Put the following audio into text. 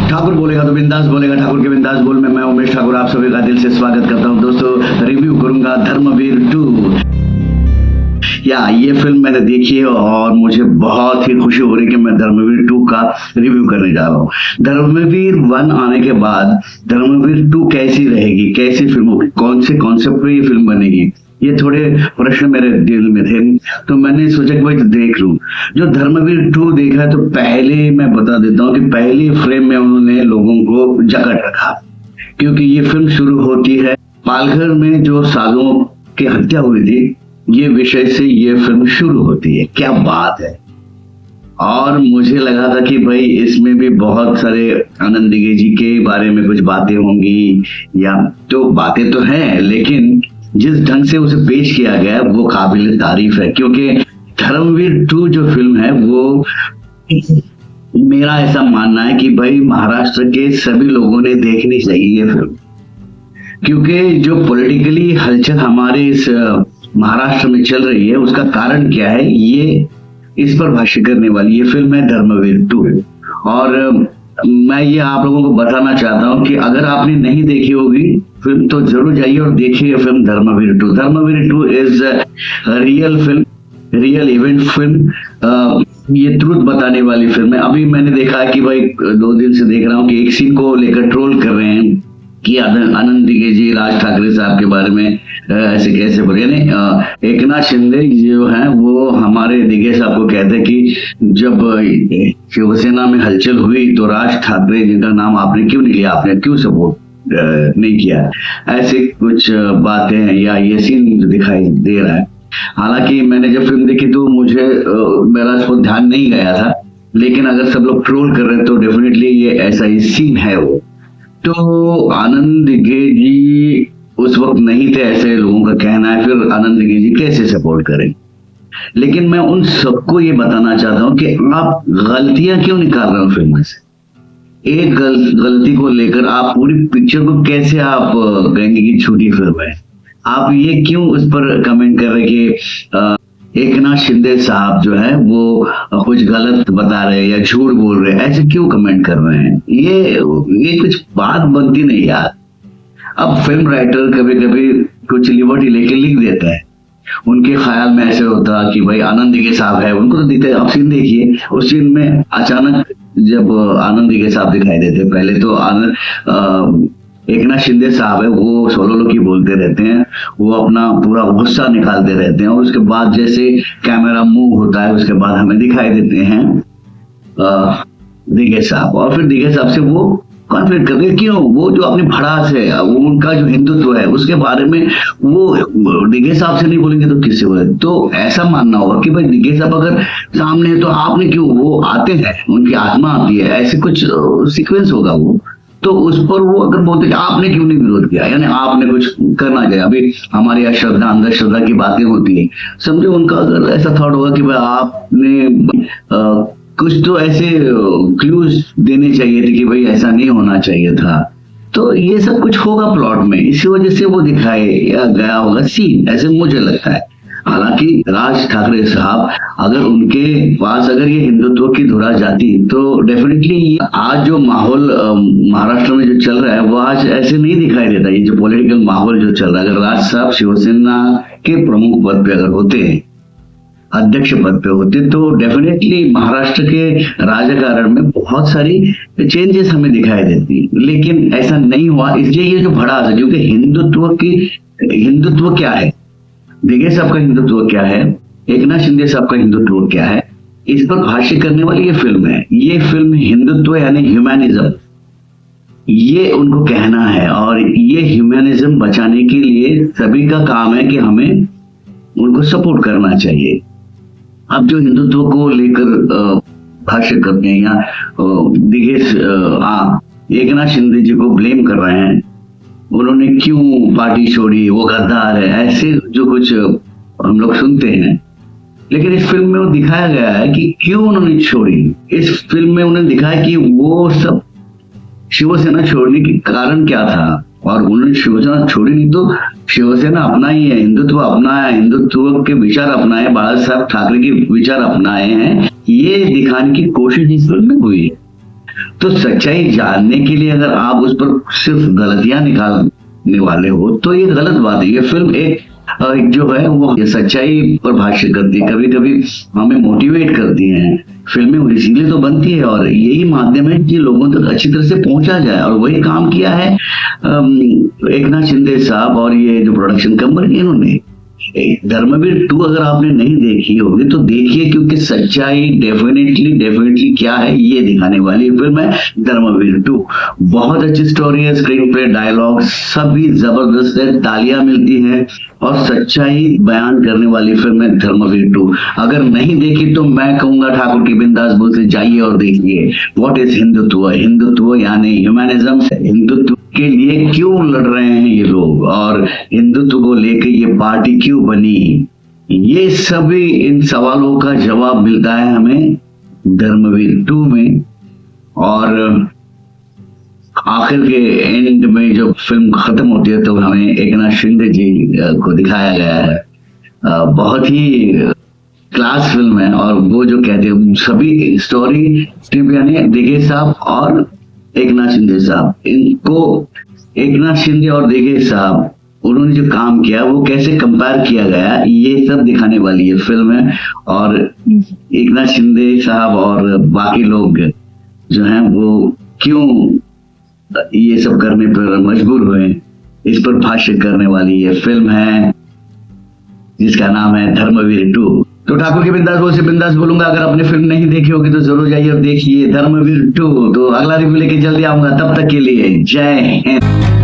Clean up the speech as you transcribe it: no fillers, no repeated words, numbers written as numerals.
ठाकुर बोलेगा तो बिंदास बोलेगा, ठाकुर के बिंदास बोल में मैं उमेश ठाकुर आप सभी का दिल से स्वागत करता हूं। दोस्तों, रिव्यू करूंगा धर्मवीर 2। ये फिल्म मैंने देखी है और मुझे बहुत ही खुशी हो रही है कि मैं धर्मवीर 2 का रिव्यू करने जा रहा हूँ। धर्मवीर 1 आने के बाद धर्मवीर 2 कैसी रहेगी, कैसी फिल्म होगी, कौन से कॉन्सेप्ट पे ये फिल्म बनेगी, ये थोड़े प्रश्न मेरे दिल में थे। तो मैंने सोचा कि भाई देख लूं। जो धर्मवीर 2 देखा है, तो पहले मैं बता देता हूँ कि पहली फ्रेम में उन्होंने लोगों को जकड़ रखा, क्योंकि ये फिल्म शुरू होती है पालघर में जो साधुओं की हत्या हुई थी, ये विषय से ये फिल्म शुरू होती है। क्या बात है। और मुझे लगा था कि भाई इसमें भी बहुत सारे आनंद दिघे जी के बारे में कुछ बातें होंगी, या तो बातें तो हैं, लेकिन जिस ढंग से उसे पेश किया गया वो काबिल तारीफ है। क्योंकि धर्मवीर 2 जो फिल्म है, वो मेरा ऐसा मानना है कि भाई महाराष्ट्र के सभी लोगों ने देखनी चाहिए ये फिल्म, क्योंकि जो पॉलिटिकली हलचल हमारे इस महाराष्ट्र में चल रही है, उसका कारण क्या है, ये इस पर भाष्य करने वाली ये फिल्म है धर्मवीर 2। और मैं ये आप लोगों को बताना चाहता हूं कि अगर आपने नहीं देखी होगी फिल्म, तो जरूर जाइए और देखिए film Dharmveer 2। Dharmveer 2 is real film, real event film. ये ट्रुथ बताने वाली फिल्म है। अभी मैंने देखा है कि भाई 2 दिन से देख रहा हूँ कि एक सीन को लेकर ट्रोल कर रहे हैं कि आनंद दिघे जी राज ठाकरे साहब के बारे में ऐसे कैसे बोले। यानी एकनाथ शिंदे जो हैं वो हमारे दिघे साहब को कहते हैं कि जब शिवसेना में हलचल हुई तो राज ठाकरे जिनका नाम आपने क्यों नहीं लिया, आपने क्यों सपोर्ट नहीं किया, ऐसे कुछ बातें हैं, या ये सीन दिखाई दे रहा है। हालांकि मैंने जब फिल्म देखी तो मुझे मेरा इस पर ध्यान नहीं गया था, लेकिन अगर सब लोग ट्रोल कर रहे हैं तो डेफिनेटली ये ऐसा ही सीन है वो। तो आनंद दिघे जी उस वक्त नहीं थे, ऐसे लोगों का कहना है। फिर आनंद दिघे जी कैसे सपोर्ट करें। लेकिन मैं उन सबको ये बताना चाहता हूं कि आप गलतियां क्यों निकाल रहे हो फिल्म से। एक गलती को लेकर आप पूरी पिक्चर को कैसे आप कहेंगे कि छोटी फिल्म है। आप ये क्यों उस पर कमेंट कर रहे कि एकनाथ शिंदे साहब जो है वो कुछ गलत बता रहे हैं या झूठ बोल रहे हैं, ऐसे क्यों कमेंट कर रहे हैं। ये कुछ बात बनती नहीं यार। अब फिल्म राइटर कभी कभी कुछ लिबर्टी लेके लिख देता है। उनके ख्याल में ऐसे होता कि भाई आनंद दिघे साहब है, उनको तो दिखते। आप सीन देखिए, उस सीन में अचानक जब आनंद दिघे साहब दिखाई देते, पहले तो एकनाथ शिंदे साहब है, वो सोलोलो की बोलते रहते हैं, वो अपना पूरा गुस्सा निकालते रहते हैं, और उसके बाद जैसे कैमरा मूव होता है उसके बाद हमें दिखाई देते हैं दिघे साहब। और फिर दिघे साहब से वो कॉन्फ्लिक्ट करते हैं। क्यों? वो जो अपनी भड़ास है, वो उनका जो हिंदुत्व है, उसके बारे में वो दिघे साहब से नहीं बोलेंगे तो किससे बोले। तो ऐसा मानना होगा कि भाई दिघे साहब अगर सामने है तो आपने क्यों, वो आते हैं, उनकी आत्मा आती है, ऐसे कुछ सीक्वेंस होगा वो। तो उस पर वो अगर बोलते कि आपने क्यों नहीं विरोध किया, यानी आपने कुछ करना चाहिए। अभी हमारी अश्रद्धा अंधश्रद्धा की बातें होती है, समझो उनका अगर ऐसा थॉट होगा कि भाई आपने कुछ तो ऐसे क्लूज देने चाहिए थे कि भाई ऐसा नहीं होना चाहिए था। तो ये सब कुछ होगा प्लॉट में, इसी वजह से वो दिखाए या गया होगा सीन, ऐसे मुझे लगता है। हालांकि राज ठाकरे साहब अगर उनके पास अगर ये हिंदुत्व की धुरा जाती तो डेफिनेटली आज जो माहौल महाराष्ट्र में जो चल रहा है वो आज ऐसे नहीं दिखाई देता। ये जो पॉलिटिकल माहौल जो चल रहा है, अगर राज साहब शिवसेना के प्रमुख पद पे अगर होते हैं, अध्यक्ष पद पे होते, तो डेफिनेटली महाराष्ट्र के राजकारण में बहुत सारी चेंजेस हमें दिखाई देती। लेकिन ऐसा नहीं हुआ, इसलिए ये जो भड़ास है, क्योंकि हिंदुत्व क्या है, दिघे साहब का हिंदुत्व क्या है, एकनाथ शिंदे साहब का हिंदुत्व क्या है, इस पर भाष्य करने वाली ये फिल्म है। ये फिल्म हिंदुत्व यानी ह्यूमैनिज्म, ये उनको कहना है। और ये ह्यूमैनिज्म बचाने के लिए सभी का काम है कि हमें उनको सपोर्ट करना चाहिए। अब जो हिंदुत्व को लेकर भाष्य करते हैं या दिघे एकनाथ शिंदे जी को ब्लेम कर रहे हैं, उन्होंने क्यों पार्टी छोड़ी, वो गद्दार है, ऐसे जो कुछ हम लोग सुनते हैं। लेकिन इस फिल्म में वो दिखाया गया है कि क्यों उन्होंने छोड़ी। इस फिल्म में उन्होंने दिखाया कि वो सब शिवसेना छोड़ने के कारण क्या था, और उन्होंने शिवसेना छोड़ी नहीं तो शिवसेना अपना ही है, हिंदुत्व अपना है, हिंदुत्व के विचार अपनाए, बाला साहब ठाकरे के विचार अपनाए हैं, ये दिखाने की कोशिश इस फिल्म में हुई है। तो सच्चाई जानने के लिए अगर आप उस पर सिर्फ गलतियां निकालने वाले हो तो ये गलत बात है। ये फिल्म एक जो है वो ये सच्चाई पर भाष्य करती है, कभी कभी हमें मोटिवेट करती हैं। फिल्में इसीलिए तो बनती है और यही माध्यम है कि लोगों तक अच्छी तरह से पहुंचा जाए, और वही काम किया है एकनाथ शिंदे साहब और ये जो प्रोडक्शन कंपनी इन्होंने। धर्मवीर 2 अगर आपने नहीं देखी होगी तो देखिए, क्योंकि सच्चाई डेफिनेटली क्या है ये दिखाने वाली फिल्म है धर्मवीर 2। बहुत अच्छी स्टोरी है, स्क्रीन प्ले, डायलॉग सभी जबरदस्त है, तालियां मिलती हैं और सच्चाई बयान करने वाली फिल्म है धर्मवीर 2। अगर नहीं देखी तो मैं कहूंगा ठाकुर की बिंदास बोल से जाइए और देखिए। व्हाट इज हिंदुत्व, हिंदुत्व यानी ह्यूमैनिज्म। हिंदुत्व के लिए क्यों लड़ रहे हैं ये लोग, और हिंदुत्व को लेकर ये पार्टी क्यों बनी, ये सभी इन सवालों का जवाब मिलता है हमें धर्मवीर 2 में। और आखिर के एंड में जब फिल्म खत्म होती है तो हमें एकनाथ शिंदे जी को दिखाया गया है। बहुत ही क्लास फिल्म है, और वो जो कहते हैं सभी स्टोरी यानी दिघे साहब और एकनाथ शिंदे साहब, इनको एकनाथ शिंदे और दिघे साहब उन्होंने जो काम किया वो कैसे कंपेयर किया गया ये सब दिखाने वाली ये फिल्म है। और एकनाथ शिंदे साहब और बाकी लोग जो हैं वो क्यों ये सब करने पर मजबूर हुए, इस पर भाष्य करने वाली ये फिल्म है जिसका नाम है धर्मवीर 2। तो ठाकुर के बिंदास बोल से बिंदास बोलूंगा, अगर आपने फिल्म नहीं देखी होगी तो जरूर जाइए और देखिए धर्मवीर 2। तो अगला रिव्यू लेके जल्दी आऊंगा, तब तक के लिए जय हिंद।